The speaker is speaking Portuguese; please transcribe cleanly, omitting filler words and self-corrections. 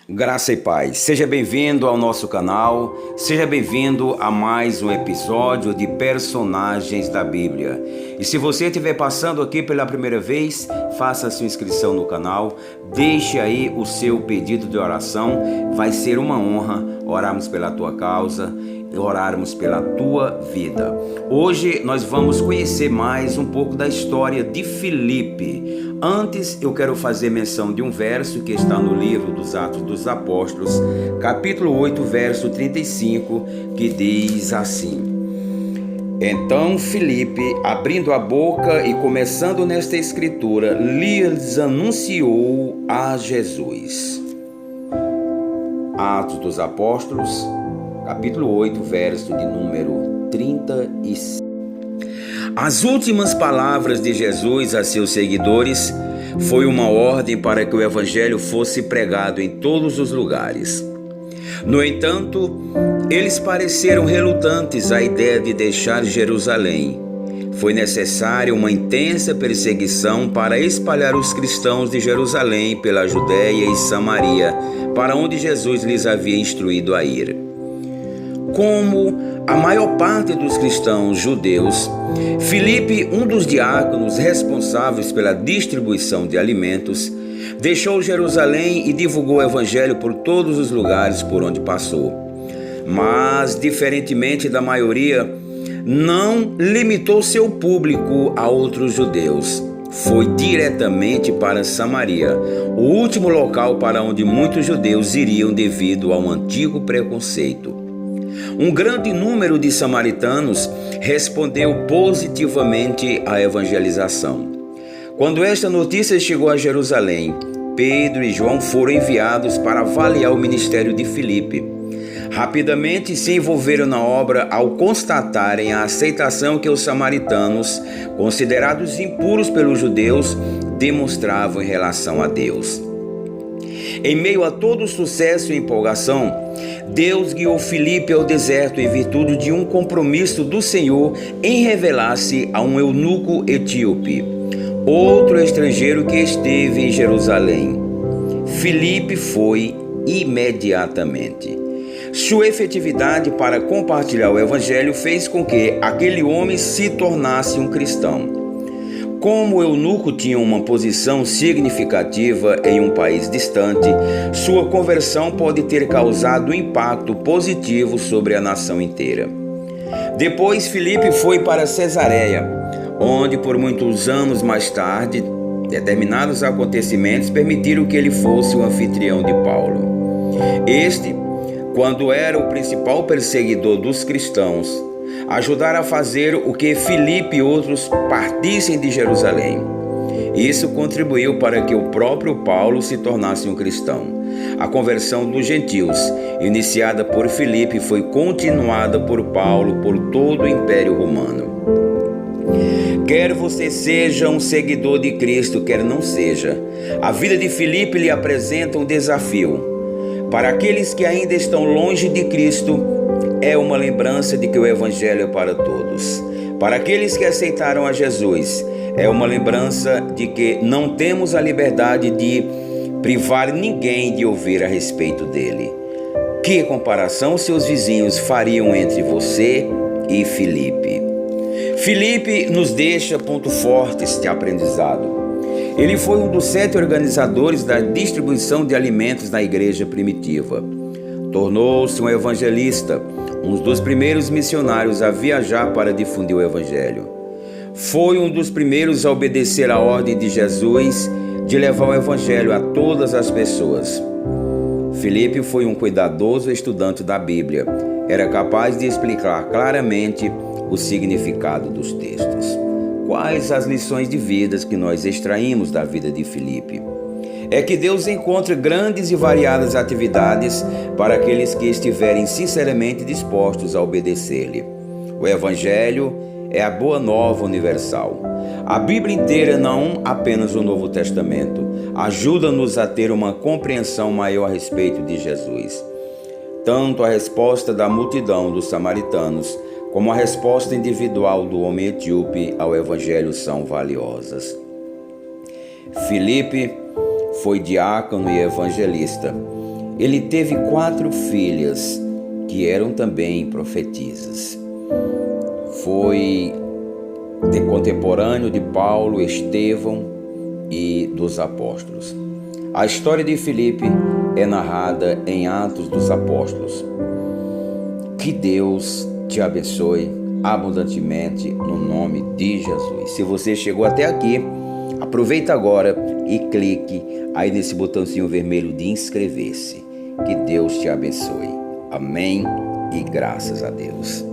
Graça e paz. Seja bem-vindo ao nosso canal, seja bem-vindo a mais um episódio de Personagens da Bíblia. E se você estiver passando aqui pela primeira vez, faça a sua inscrição no canal, deixe aí o seu pedido de oração, vai ser uma honra orarmos pela tua causa, orarmos pela tua vida. Hoje nós vamos conhecer mais um pouco da história de Filipe. Antes eu quero fazer menção de um verso que está no livro dos Atos dos Apóstolos, capítulo 8, verso 35, que diz assim: Então Filipe, abrindo a boca e começando nesta escritura, lhes anunciou a Jesus. Atos dos Apóstolos, capítulo 8, verso de número 35. As últimas palavras de Jesus a seus seguidores foi uma ordem para que o evangelho fosse pregado em todos os lugares. No entanto, eles pareceram relutantes à ideia de deixar Jerusalém. Foi necessária uma intensa perseguição para espalhar os cristãos de Jerusalém pela Judéia e Samaria, para onde Jesus lhes havia instruído a ir. Como a maior parte dos cristãos judeus, Filipe, um dos diáconos responsáveis pela distribuição de alimentos, deixou Jerusalém e divulgou o evangelho por todos os lugares por onde passou. Mas, diferentemente da maioria, não limitou seu público a outros judeus. Foi diretamente para Samaria, o último local para onde muitos judeus iriam devido ao antigo preconceito. Um grande número de samaritanos respondeu positivamente à evangelização. Quando esta notícia chegou a Jerusalém, Pedro e João foram enviados para avaliar o ministério de Filipe. Rapidamente se envolveram na obra ao constatarem a aceitação que os samaritanos, considerados impuros pelos judeus, demonstravam em relação a Deus. Em meio a todo o sucesso e empolgação, Deus guiou Filipe ao deserto em virtude de um compromisso do Senhor em revelar-se a um eunuco etíope, outro estrangeiro que esteve em Jerusalém. Filipe foi imediatamente. Sua efetividade para compartilhar o evangelho fez com que aquele homem se tornasse um cristão. Como o eunuco tinha uma posição significativa em um país distante, sua conversão pode ter causado um impacto positivo sobre a nação inteira. Depois, Filipe foi para Cesareia, onde por muitos anos mais tarde, determinados acontecimentos permitiram que ele fosse o anfitrião de Paulo. Este, quando era o principal perseguidor dos cristãos, ajudar a fazer o que Filipe e outros partissem de Jerusalém. Isso contribuiu para que o próprio Paulo se tornasse um cristão. A conversão dos gentios, iniciada por Filipe, foi continuada por Paulo por todo o Império Romano. Quer você seja um seguidor de Cristo, quer não seja, a vida de Filipe lhe apresenta um desafio. Para aqueles que ainda estão longe de Cristo, é uma lembrança de que o evangelho é para todos. Para aqueles que aceitaram a Jesus, é uma lembrança de que não temos a liberdade de privar ninguém de ouvir a respeito dele. Que comparação seus vizinhos fariam entre você e Filipe? Filipe nos deixa ponto forte este aprendizado. Ele foi um dos 7 organizadores da distribuição de alimentos na igreja primitiva. Tornou-se um evangelista, um dos primeiros missionários a viajar para difundir o evangelho. Foi um dos primeiros a obedecer à ordem de Jesus de levar o evangelho a todas as pessoas. Filipe foi um cuidadoso estudante da Bíblia. Era capaz de explicar claramente o significado dos textos. Quais as lições de vida que nós extraímos da vida de Filipe? É que Deus encontra grandes e variadas atividades para aqueles que estiverem sinceramente dispostos a obedecer-lhe. O Evangelho é a boa nova universal. A Bíblia inteira, não apenas o Novo Testamento, ajuda-nos a ter uma compreensão maior a respeito de Jesus. Tanto a resposta da multidão dos samaritanos, como a resposta individual do homem etíope ao Evangelho são valiosas. Filipe foi diácono e evangelista. Ele teve 4 filhas que eram também profetisas. Foi contemporâneo de Paulo, Estevão e dos apóstolos. A história de Filipe é narrada em Atos dos Apóstolos. Que Deus te abençoe abundantemente no nome de Jesus. Se você chegou até aqui, aproveita agora e clique aí nesse botãozinho vermelho de inscrever-se. Que Deus te abençoe. Amém e graças a Deus.